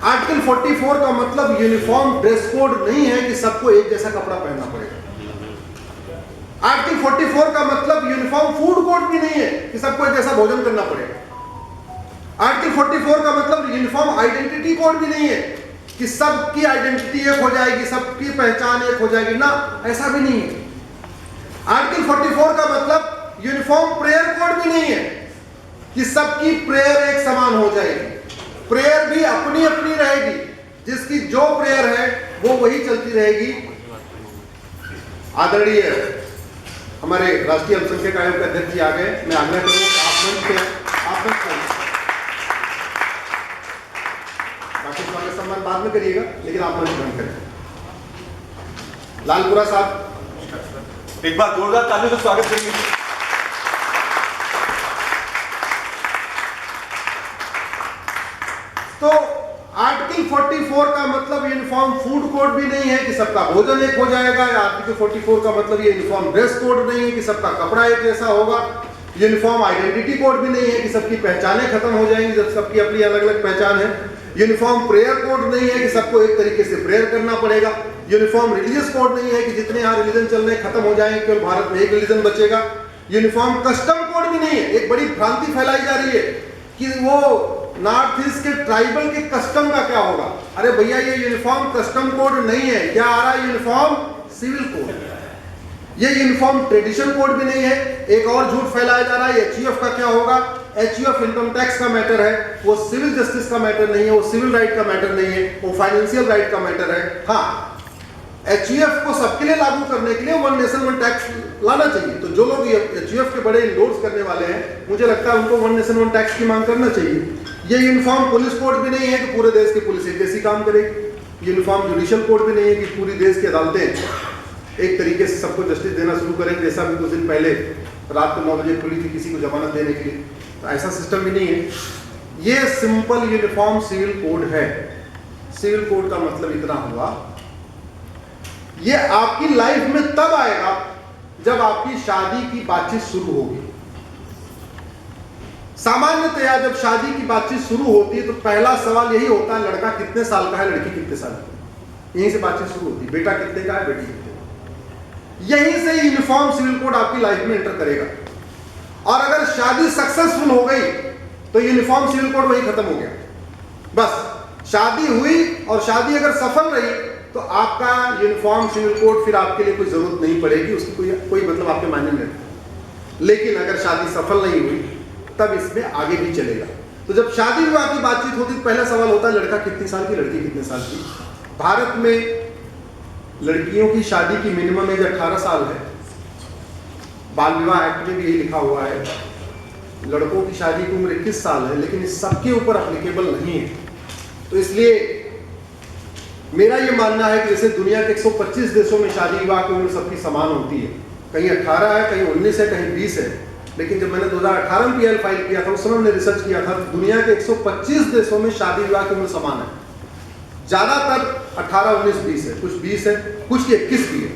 आर्टिकल 44 का मतलब यूनिफॉर्म ड्रेस कोड नहीं है कि सबको एक जैसा कपड़ा पहनना पड़ेगा। आर्टिकल 44 का मतलब यूनिफॉर्म फूड कोड भी नहीं है कि सबको एक जैसा भोजन करना पड़ेगा। आर्टिकल 44 का मतलब यूनिफॉर्म आइडेंटिटी कोड भी नहीं है कि सबकी आइडेंटिटी एक हो जाएगी, सबकी पहचान एक हो जाएगी, ना, ऐसा भी नहीं है। आर्टिकल 44 का मतलब यूनिफॉर्म प्रेयर कोड भी नहीं है कि सबकी प्रेयर एक समान हो जाएगी। प्रेयर भी अपनी अपनी रहेगी, जिसकी जो प्रेयर है वो वही चलती रहेगी। आदरणीय हमारे राष्ट्रीय अल्पसंख्यक आयोग के अध्यक्ष जी आ गए, मैं आग्रह करूंगा आप मंच पे बाकी स्वागत सम्मान बाद में करिएगा, लेकिन आप मंच बंद करें। लालपुरा साहब एक बार जोरदार तालियों से स्वागत करेंगे। तो आर्टिकल 44 का मतलब यूनिफॉर्म फूड कोड भी नहीं है कि सबका भोजन एक हो जाएगा। आर्टिकल 44 का मतलब ये यूनिफॉर्म ड्रेस कोड नहीं है कि सबका कपड़ा एक जैसा होगा। यूनिफॉर्म आइडेंटिटी कोड भी नहीं है कि सबकी पहचानें खत्म हो जाएंगी जब सबकी अपनी अलग अलग पहचान है। यूनिफॉर्म प्रेयर कोड नहीं है कि सबको एक तरीके से प्रेयर करना पड़ेगा। यूनिफॉर्म रिलीजियस कोड नहीं है कि जितने यहाँ रिलीजन चल रहे हैं खत्म हो जाएंगे, केवल भारत में एक रिलीजन बचेगा। यूनिफॉर्म कस्टम कोड भी नहीं है। एक बड़ी भ्रांति फैलाई जा रही है कि वो नॉर्थ ईस्ट के ट्राइबल के कस्टम का क्या होगा। अरे भैया, ये यूनिफॉर्म कस्टम कोड नहीं है। क्या आ रहा है? Uniform civil code. ये यूनिफॉर्म ट्रेडिशन कोड भी नहीं है। एक और झूठ फैलाया जा रहा है एचयूएफ का क्या होगा। एचयूएफ इनकम टैक्स का मैटर है, वो सिविल जस्टिस का मैटर नहीं है, वो सिविल राइट का मैटर नहीं है, वो फाइनेंशियल राइट का मैटर है। हाँ, एचयूएफ को सबके लिए लागू करने के लिए वन नेशन वन टैक्स लाना चाहिए। तो जो लोग एचयूएफ के बड़े इंडोर्स करने वाले हैं, मुझे लगता है उनको वन नेशन वन टैक्स की मांग करना चाहिए। ये यूनिफॉर्म पुलिस कोड भी नहीं है कि पूरे देश की पुलिस एक जैसी काम करेगी। यूनिफॉर्म जुडिशियल कोड भी नहीं है कि पूरी देश की अदालतें एक तरीके से सबको जस्टिस देना शुरू करें, जैसा भी कुछ दिन पहले रात को 9 बजे खुली थी किसी को जमानत देने के लिए। तो ऐसा सिस्टम भी नहीं है। ये सिंपल यूनिफॉर्म सिविल कोड है। सिविल कोड का मतलब इतना हुआ, ये आपकी लाइफ में तब आएगा जब आपकी शादी की बातचीत शुरू होगी। सामान्यतया जब शादी की बातचीत शुरू होती है तो पहला सवाल यही होता है, लड़का कितने साल का है, लड़की कितने साल की। यहीं से बातचीत शुरू होती है, बेटा कितने का है, बेटी कितने का। यहीं से यूनिफॉर्म सिविल कोड आपकी लाइफ में एंटर करेगा। और अगर शादी सक्सेसफुल हो गई तो यूनिफॉर्म सिविल कोड वहीं खत्म हो गया। बस शादी हुई और शादी अगर सफल रही तो आपका यूनिफॉर्म सिविल कोड फिर आपके लिए कोई जरूरत नहीं पड़ेगी, उसकी कोई मतलब आपके मायने नहीं। लेकिन अगर शादी सफल नहीं हुई तब इसमें आगे भी चलेगा। तो जब शादी विवाह की बातचीत होती तो पहला सवाल होता है, लड़का कितनी साल की, लड़की कितने साल की। भारत में लड़कियों की शादी की मिनिमम एज 18 साल है। बाल विवाह एक्ट में भी यही लिखा हुआ है। लड़कों की शादी की उम्र 21 साल है, लेकिन इस सबके ऊपर एप्लीकेबल नहीं है। तो इसलिए मेरा ये मानना है कि जैसे दुनिया के 125 देशों में शादी विवाह की उम्र सबकी समान होती है, कहीं 18 है, कहीं 19 है, कहीं 20 है। लेकिन जब मैंने 2018 में पीएल फाइल किया था, उस समय मैंने रिसर्च किया था, दुनिया के 125 देशों में शादी विवाह की उम्र समान है। ज्यादातर 18, 19, 20 है, कुछ 20 है, कुछ 21 भी है।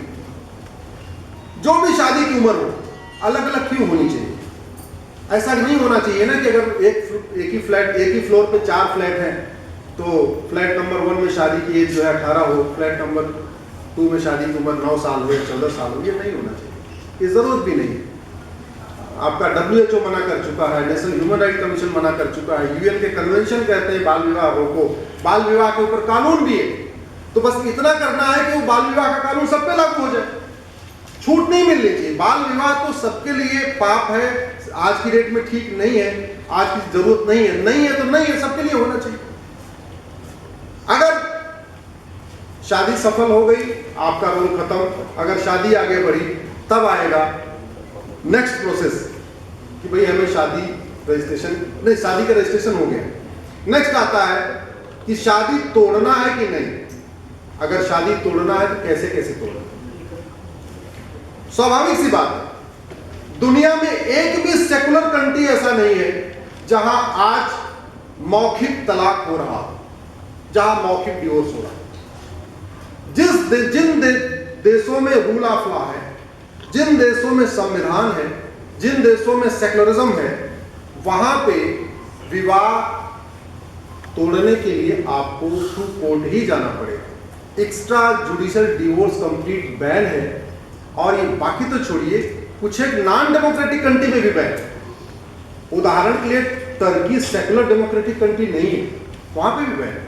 जो भी शादी की उम्र हो, अलग अलग क्यों होनी चाहिए? ऐसा नहीं होना चाहिए ना कि अगर एक ही फ्लोर पे 4 फ्लैट हैं तो फ्लैट नंबर 1 में शादी की एज जो है 18 हो, फ्लैट नंबर 2 में शादी की उम्र 9 साल हो या 14 साल हो। ये नहीं होना चाहिए, ये जरूरत भी नहीं है। आपका WHO मना कर चुका है, नेशनल ह्यूमन राइट कमीशन मना कर चुका है, यूएन के कन्वेंशन कहते हैं बाल विवाह रोको, बाल विवाह के ऊपर कानून भी है। तो बस इतना करना है कि वो बाल विवाह का कानून सब पे लागू हो जाए, छूट नहीं मिलनी चाहिए। बाल विवाह तो सबके लिए पाप है, आज की डेट में ठीक नहीं है, आज की जरूरत नहीं है, नहीं है तो नहीं है, सबके लिए होना चाहिए। अगर शादी सफल हो गई, आपका रोल खत्म। अगर शादी आगे बढ़ी तब आएगा नेक्स्ट प्रोसेस कि भाई हमें शादी रजिस्ट्रेशन, नहीं शादी का रजिस्ट्रेशन हो गया। नेक्स्ट आता है कि शादी तोड़ना है कि नहीं। अगर शादी तोड़ना है तो कैसे कैसे तोड़ना। स्वाभाविक सी बात है, दुनिया में एक भी सेकुलर कंट्री ऐसा नहीं है जहां आज मौखिक तलाक हो रहा, जहां मौखिक डिवोर्स हो रहा। जिन देशों में रूल ऑफ लॉ है, जिन देशों में संविधान है, जिन देशों में सेकुलरिज्म है, वहां पे विवाह तोड़ने के लिए आपको टू कोर्ट ही जाना पड़ेगा। Extra judicial divorce complete ban है। और ये बाकी तो छोड़िए, कुछ एक नॉन डेमोक्रेटिक कंट्री में भी बैन है। उदाहरण के लिए टर्की सेकुलर डेमोक्रेटिक कंट्री नहीं है, वहां पे भी बैन है।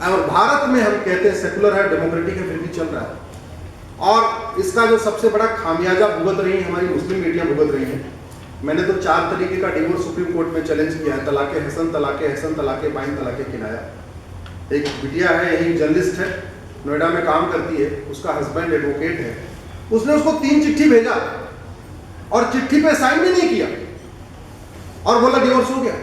और भारत में हम कहते हैं सेकुलर है, डेमोक्रेटिक है, फिर भी चल रहा है। और इसका जो सबसे बड़ा खामियाजा भुगत रही है हमारी मुस्लिम बेटियां भुगत रही हैं। मैंने तो 4 तरीके का डिवोर्स सुप्रीम कोर्ट में चैलेंज किया है, तलाके हसन, तलाके हसन, तलाके बाइन, तलाके किनाया। एक बिटिया है, यही जर्नलिस्ट है, नोएडा में काम करती है, उसका हस्बैंड एडवोकेट है। उसने उसको 3 चिट्ठी भेजा और चिट्ठी पे साइन भी नहीं किया और बोला डिवोर्स हो गया।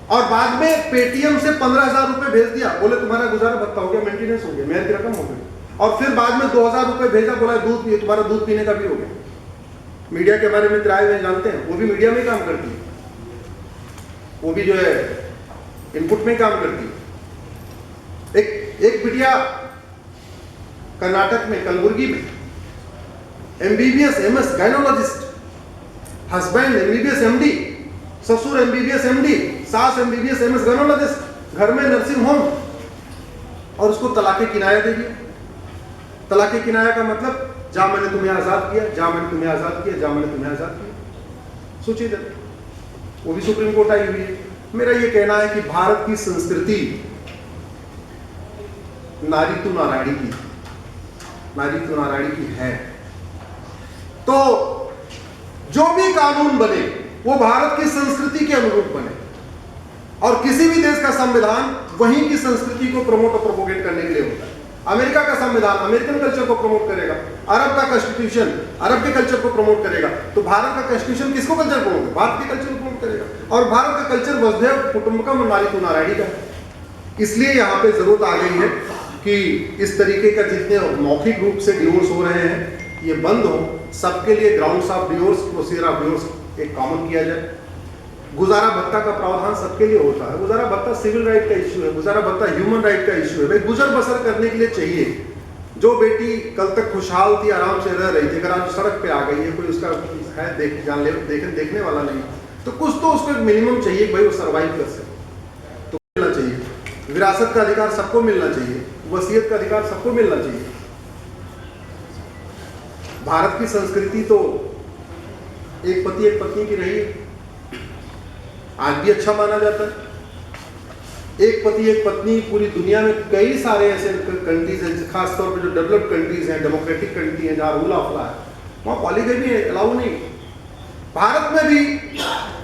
और बाद में पेटीएम से 15,000 रुपए भेज दिया, बोले तुम्हारा गुजारा भत्ता हो गया, मेंटेनेंस हो गया, मेहर की रकम हो गई। और फिर बाद में 2,000 रुपए भेजा, बोला दूध पिए, तुम्हारा दूध पीने का भी हो गया। मीडिया के बारे में किराए में जानते हैं, वो भी मीडिया में काम करती है, वो भी जो है इनपुट में काम करती है। एक बिटिया कर्नाटक में कलबुर्गी में MBBS MS gynaecologist, husband MBBS MD, ससुर MBBS MD, सास MBBS MS गायनोलॉजिस्ट, घर में नर्सिंग होम। और उसको तलाक़े किनाया दे दिया। तलाक़े किनाया का मतलब जहां मैंने तुम्हें आज़ाद किया, जहां मैंने तुम्हें आज़ाद किया, जहां मैंने तुम्हें आज़ाद किया। सोचिए जरा, वो भी सुप्रीम कोर्ट आई हुई है। मेरा ये कहना है कि भारत की संस्कृति नारी तू नारायणी की है। तो जो भी कानून बने वो भारत की संस्कृति के अनुरूप बने, और किसी भी देश का संविधान वहीं की संस्कृति को प्रमोट और प्रोपोगेट करने के लिए होता है। अमेरिका का संविधान अमेरिकन कल्चर को प्रमोट करेगा, अरब का कॉन्स्टिट्यूशन अरब के कल्चर को प्रमोट करेगा, तो भारत का कॉन्स्टिट्यूशन किसको कल्चर प्रमोट, भारत के कल्चर को प्रमोट करेगा। और भारत का कल्चर वसुधैव कुटुंबकम नारी तू नारायणी का है। इसलिए यहाँ पे जरूरत आ गई है कि इस तरीके का जितने मौखिक रूप से डिवोर्स हो रहे हैं ये बंद हो, सबके लिए grounds of divorce, procedure of divorce एक कॉमन किया जाए। गुजारा भत्ता का प्रावधान सबके लिए होता है। गुजारा भत्ता सिविल राइट का इश्यू है, गुजारा भत्ता ह्यूमन राइट का इश्यू है। भाई गुजर बसर करने के लिए चाहिए। जो बेटी कल तक खुशहाल थी, आराम से रह रही थी, अगर आज सड़क पे आ गई है, कोई उसका है देखने वाला नहीं, तो कुछ तो उसको मिनिमम चाहिए भाई वो सर्वाइव कर सके, तो मिलना चाहिए। विरासत का अधिकार सबको मिलना चाहिए, वसीयत का अधिकार सबको मिलना चाहिए। भारत की संस्कृति तो एक पति एक पत्नी की रही है, आज भी अच्छा माना जाता है। एक पति एक पत्नी पूरी दुनिया में कई सारे ऐसे कंट्रीज हैं, खासतौर पर जो डेवलप्ड कंट्रीज हैं, डेमोक्रेटिक कंट्री हैं, जहाँ रूल ऑफ लॉ है, वहाँ पॉलीगैमी अलाउ नहीं। भारत में भी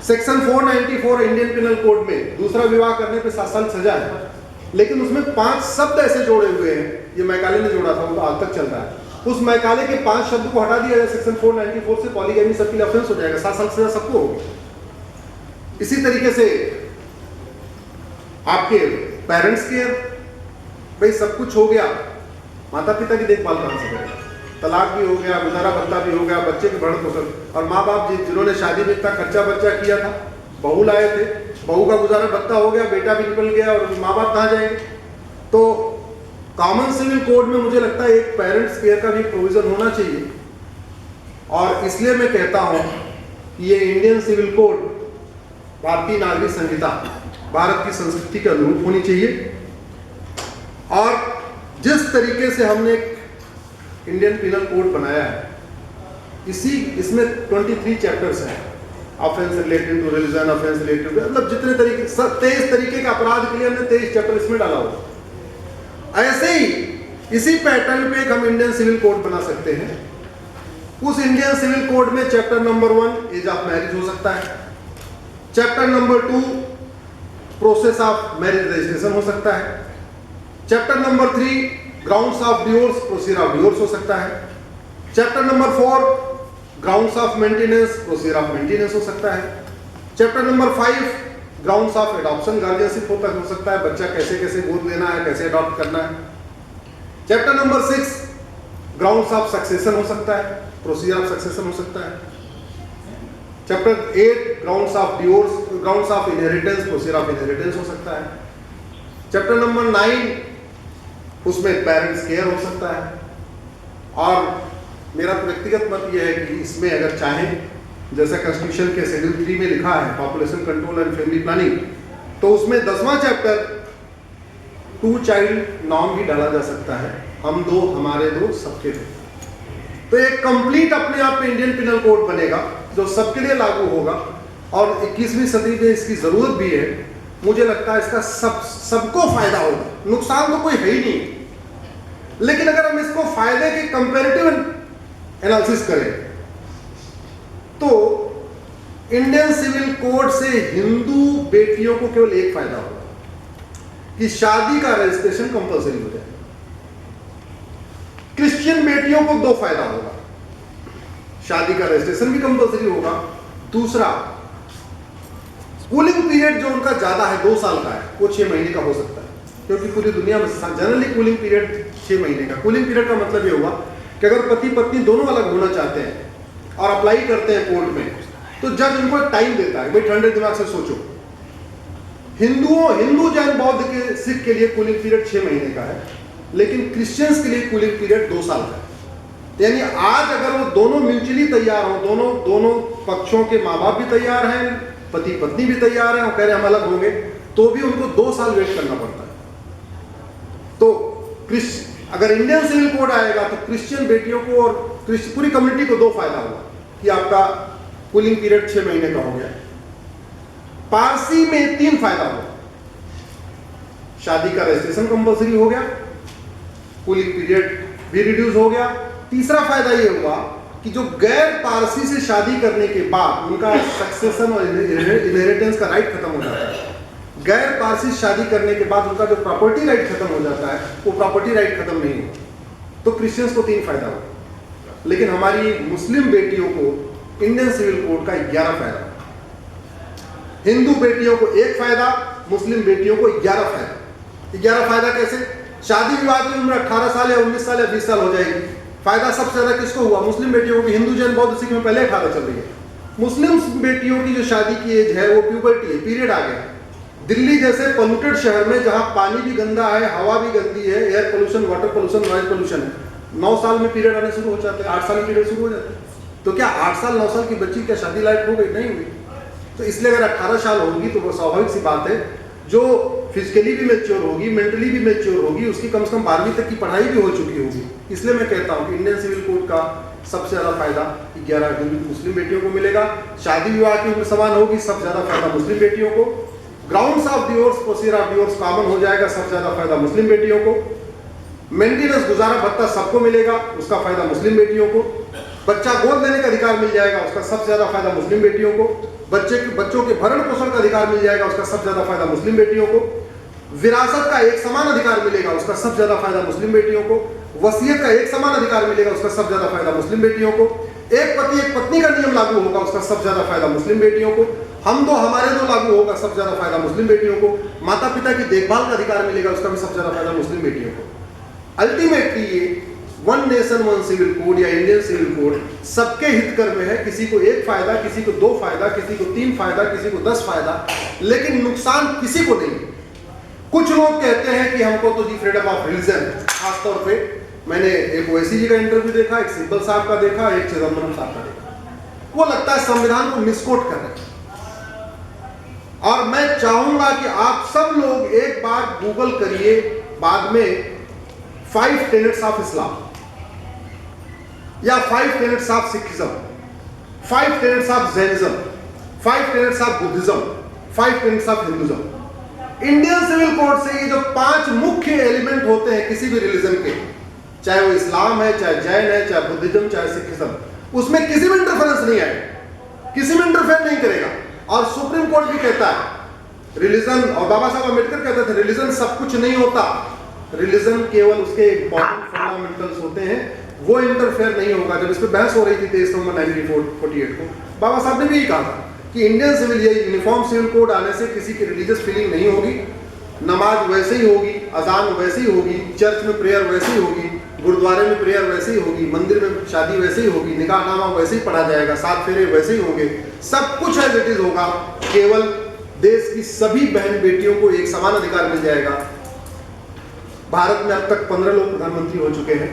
सेक्शन 494 इंडियन पिनल कोड में दूसरा विवाह करने पे 7 साल सजा है, लेकिन उसमें 5 शब्द ऐसे जोड़े हुए हैं, ये मैकाले ने जोड़ा था, वो तो आज तक चल रहा है। उस मैकाले के 5 शब्द को हटा दिया जाए सेक्शन 494 से, पॉलीगैमी सबके लिए ऑफेंस हो जाएगा, 7 साल सजा सबको होगी। इसी तरीके से आपके पेरेंट्स केयर, भाई सब कुछ हो गया, माता पिता की देखभाल कहां से करेगा? तलाक भी हो गया, गुजारा भत्ता भी हो गया, बच्चे की भरण पोषण, और माँ बाप जिन्होंने शादी में इतना खर्चा बच्चा किया था, बहू लाए थे, बहू का गुजारा भत्ता हो गया, बेटा भी निकल गया, और माँ बाप कहाँ जाएंगे? तो कॉमन सिविल कोड में मुझे लगता है एक पेरेंट्स केयर का भी प्रोविजन होना चाहिए। और इसलिए मैं कहता हूं कि ये इंडियन सिविल कोड, भारतीय नागरिक संहिता भारत की संस्कृति के अनुरूप होनी चाहिए। और जिस तरीके से हमने इंडियन पिनल कोड बनाया है, इसमें 23 चैप्टर्स हैं, offence related to religion, offence related, मतलब जितने तरीके 23 तरीके के अपराध के लिए हमने 23 चैप्टर इसमें डाला हुआ। ऐसे ही इसी पैटर्न पे एक हम इंडियन सिविल कोड बना सकते हैं। उस इंडियन सिविल कोड में chapter number 1 age of marriage हो सकता है, chapter number 2 process of marriage registration हो सकता है, chapter number 3 grounds of divorce, procedure of divorce हो सकता है, chapter number 4 grounds of maintenance, procedure of maintenance हो सकता है, chapter number 5 grounds of adoption, guardianship हो सकता है, बच्चा कैसे कैसे गोद लेना है, कैसे अडॉप्ट करना है, chapter number 6 grounds of succession हो सकता है, प्रोसीजर ऑफ सक्सेशन हो सकता है, chapter 8 grounds of divorce, grounds of inheritance, procedure of inheritance हो सकता है, चैप्टर नंबर 9 उसमें पेरेंट्स केयर हो सकता है। और मेरा व्यक्तिगत मत यह है कि इसमें अगर चाहें, जैसा कॉन्स्टिट्यूशन के शेड्यूल 3 में लिखा है population control and family planning, तो उसमें 10वां चैप्टर 2 चाइल्ड नॉर्म भी डाला जा सकता है, हम दो हमारे दो सबके दो। तो एक कंप्लीट अपने आप में इंडियन पिनल कोड बनेगा जो सबके लिए लागू होगा, और 21वीं सदी में इसकी जरूरत भी है। मुझे लगता है इसका सबको फायदा होगा, नुकसान तो कोई है ही नहीं। लेकिन अगर हम इसको फायदे के कंपैरेटिव एनालिसिस करें तो इंडियन सिविल कोड से हिंदू बेटियों को केवल एक फायदा होगा कि शादी का रजिस्ट्रेशन कंपलसरी हो जाए। क्रिश्चियन बेटियों को 2 फायदा होगा, शादी का रजिस्ट्रेशन भी कंपलसरी होगा, दूसरा कूलिंग पीरियड जो उनका ज्यादा है 2 साल का है, वो 6 महीने का हो सकता है, क्योंकि पूरी दुनिया में जनरली कूलिंग पीरियड 6 महीने का। कूलिंग पीरियड का मतलब ये हुआ कि अगर पति पत्नी दोनों अलग होना चाहते हैं और अप्लाई करते हैं कोर्ट में, तो जज उनको टाइम देता है, भाई ठंडे दिमाग से सोचो। हिंदू जैन बौद्ध के सिख के लिए कूलिंग पीरियड 6 महीने का है, लेकिन क्रिश्चियंस के लिए कूलिंग पीरियड 2 साल का है। यानी आज अगर वो दोनों म्यूचुअली तैयार हो, दोनों पक्षों के माँ बाप भी तैयार हैं, पति पत्नी भी तैयार हैं और कह रहे हैं हम अलग होंगे, तो भी उनको 2 साल वेट करना पड़ता है। तो अगर इंडियन सिविल कोड आएगा तो क्रिश्चियन बेटियों को और पूरी कम्युनिटी को 2 फायदा होगा कि आपका कूलिंग पीरियड 6 महीने का हो गया। पारसी में 3 फायदा होगा, शादी का रजिस्ट्रेशन कंपल्सरी हो गया, कूलिंग पीरियड भी रिड्यूस हो गया। तीसरा फायदा ये हुआ कि जो गैर पारसी से शादी करने के बाद उनका सक्सेशन और इनहेरिटेंस का राइट खत्म हो जाता है। गैर पारसी से शादी करने के बाद उनका जो प्रॉपर्टी राइट खत्म हो जाता है, वो प्रॉपर्टी राइट खत्म नहीं होता। तो क्रिश्चियंस को 3 फायदा होगा, लेकिन हमारी मुस्लिम बेटियों को इंडियन सिविल कोड का 11 फायदा, हिंदू बेटियों को 1 फायदा, मुस्लिम बेटियों को 11 फायदा। 11 फायदा कैसे? शादी विवाह की उम्र 18 साल या 19 साल या 20 साल हो जाएगी। फायदा सबसे ज्यादा किसको हुआ? मुस्लिम बेटियों को। हिंदू जैन बौद्ध सिख में पहले 18 चल रही है। मुस्लिम बेटियों की जो शादी की एज है वो प्यूबर्टी है, पीरियड आ गया। दिल्ली जैसे पोल्यूटेड शहर में जहां पानी भी गंदा है, हवा भी गंदी है, air pollution, water pollution, noise pollution है, 9 साल में पीरियड आने शुरू हो जाते हैं, 8 साल में पीरियड शुरू हो जाते हैं। तो क्या 8 साल 9 साल की बच्ची क्या शादी लायक हो गई? नहीं हुई। तो इसलिए अगर 18 साल होगी तो वो स्वाभाविक सी बात है, जो फिजिकली भी मैच्योर होगी, मेंटली भी मैच्योर होगी, उसकी कम से कम 12वीं तक की पढ़ाई भी हो चुकी होगी। इसलिए मैं कहता हूँ कि इंडियन सिविल कोड का सबसे ज्यादा फायदा 11 मुस्लिम बेटियों को मिलेगा। शादी विवाह की उम्र समान होगी, सबसे ज्यादा फायदा मुस्लिम बेटियों को। Grounds of divorce, procedure of divorce common हो जाएगा, सबसे ज्यादा फायदा मुस्लिम बेटियों को। मेंटेनेंस गुजारा भत्ता सबको मिलेगा, उसका फायदा मुस्लिम बेटियों को। बच्चा गोद लेने का अधिकार मिल जाएगा, उसका सबसे ज्यादा फायदा मुस्लिम बेटियों को। बच्चों के भरण पोषण का अधिकार मिल जाएगा, उसका सबसे ज्यादा फायदा मुस्लिम बेटियों को। विरासत का एक समान अधिकार मिलेगा, उसका सबसे ज्यादा फायदा मुस्लिम बेटियों को। वसीयत का एक समान अधिकार मिलेगा, उसका सबसे ज्यादा फायदा मुस्लिम बेटियों को। एक पति एक पत्नी का नियम लागू होगा, उसका सबसे ज्यादा फायदा मुस्लिम बेटियों को। हम दो हमारे दो लागू होगा, सबसे ज्यादा फायदा मुस्लिम बेटियों को। माता पिता की देखभाल का अधिकार मिलेगा, उसका भी सबसे ज्यादा फायदा मुस्लिम बेटियों को। अल्टीमेटली ये 1 नेशन 1 सिविल कोड या इंडियन सिविल कोड सबके हित कर में है। किसी को 1 फायदा, किसी को 2 फायदा, किसी को 3 फायदा, किसी को 10 फायदा, लेकिन नुकसान किसी को नहीं। कुछ लोग कहते हैं कि हमको तो जी फ्रीडम ऑफ रिलीजन, खासतौर पे मैंने एक ओवैसी जी का इंटरव्यू देखा, एक सिब्बल साहब का देखा, एक चिदम्बरम साहब का देखा। वो लगता है संविधान को मिसकोट कर रहे हैं। और मैं चाहूंगा कि आप सब लोग एक बार गूगल करिए बाद में 5 टेनेट्स ऑफ इस्लाम या 5 tenets of Sikhism, 5 tenets of Jainism, 5 tenets of Buddhism, 5 tenets of Hinduism. Indian civil code से ये जो 5 मुख्य एलिमेंट होते हैं किसी भी रिलीजन के, चाहे वो इस्लाम है, चाहे जैन है, चाहे बुद्धिज्म, चाहे सिखिज्म, उसमें किसी में इंटरफेरेंस नहीं आएगा, किसी में इंटरफेयर नहीं करेगा। और सुप्रीम कोर्ट भी कहता है रिलीजन, और बाबा साहब अम्बेडकर कहते थे रिलीजन सब कुछ नहीं होता, रिलीजन केवल उसके इंपॉर्टेंट फंडामेंटल्स होते हैं, वो इंटरफेयर नहीं होगा। जब इस पर बहस हो रही थी 23 नवंबर 1948 को, बाबा साहब ने भी यही कहा था कि इंडियन सिविल, ये यूनिफॉर्म सिविल कोड आने से किसी की रिलीजियस फीलिंग नहीं होगी, नमाज वैसे ही होगी, अजान वैसे ही होगी, चर्च में प्रेयर वैसे ही होगी, गुरुद्वारे में प्रेयर वैसे ही होगी, मंदिर में शादी वैसे ही होगी, निकाहनामा वैसे ही पढ़ा जाएगा, 7 फेरे वैसे ही होंगे, सब कुछ एज इट इज होगा। केवल देश की सभी बहन बेटियों को एक समान अधिकार मिल जाएगा। भारत में अब तक 15 लोग प्रधानमंत्री हो चुके हैं।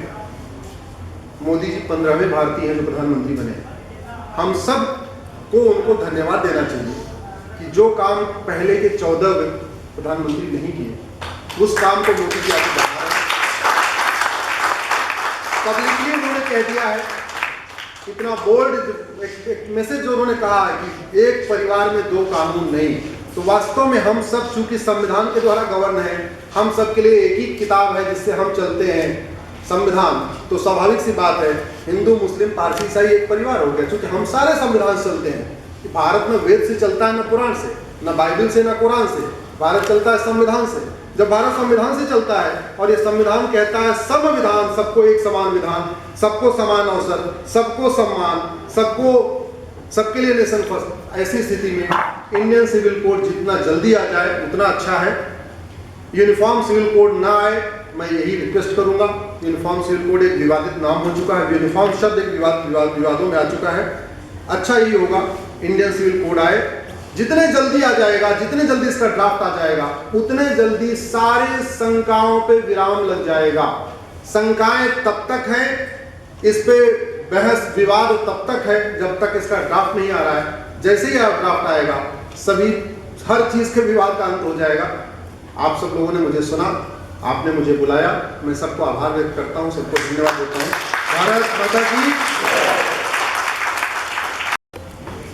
मोदी जी 15वें भारतीय हैं जो प्रधानमंत्री बने। हम सब को उनको धन्यवाद देना चाहिए कि जो काम पहले के 14 प्रधानमंत्री नहीं किए, उस काम को मोदी जी आगे बढ़ा रहे हैं। पब्लिकली उन्होंने कह दिया है, इतना बोल्ड एक मैसेज जो उन्होंने कहा है कि एक परिवार में 2 कानून नहीं। तो वास्तव में हम सब चूंकि संविधान के द्वारा गवर्न है, हम सब के लिए एक ही किताब है जिससे हम चलते हैं, संविधान। तो स्वाभाविक सी बात है हिंदू मुस्लिम पारसी ईसाई एक परिवार हो गया, क्योंकि हम सारे संविधान से चलते हैं। कि भारत में वेद से चलता है, न पुराण से, न बाइबल से, न कुरान से। भारत चलता है संविधान से। जब भारत संविधान से चलता है और ये संविधान कहता है समविधान, सबको एक समान विधान, सबको समान अवसर, सबको सम्मान, सबके लिए नेशन फर्स्ट, ऐसी स्थिति में इंडियन सिविल कोड जितना जल्दी आ जाए उतना अच्छा है। यूनिफॉर्म सिविल कोड ना आए, मैं यही रिक्वेस्ट करूंगा। यूनिफॉर्म सिविल कोड एक विवादित नाम हो चुका है, यूनिफॉर्म शब्द एक विवादों में आ चुका है। अच्छा ही होगा इंडियन सिविल कोड आए, जितने जल्दी आ जाएगा, जितने जल्दी इसका ड्राफ्ट आ जाएगा, उतने जल्दी सारे शंकाओं पे विराम लग जाएगा। शंकाएं तब तक है, इस पे बहस विवाद तब तक है जब तक इसका ड्राफ्ट नहीं आ रहा है। जैसे ही ड्राफ्ट आएगा, सभी हर चीज के विवाद का अंत हो जाएगा। आप सब लोगों ने मुझे सुना, आपने मुझे बुलाया। मैं सबको आभार व्यक्त करता हूँ, सबको धन्यवाद देता हूँ। भारत माता की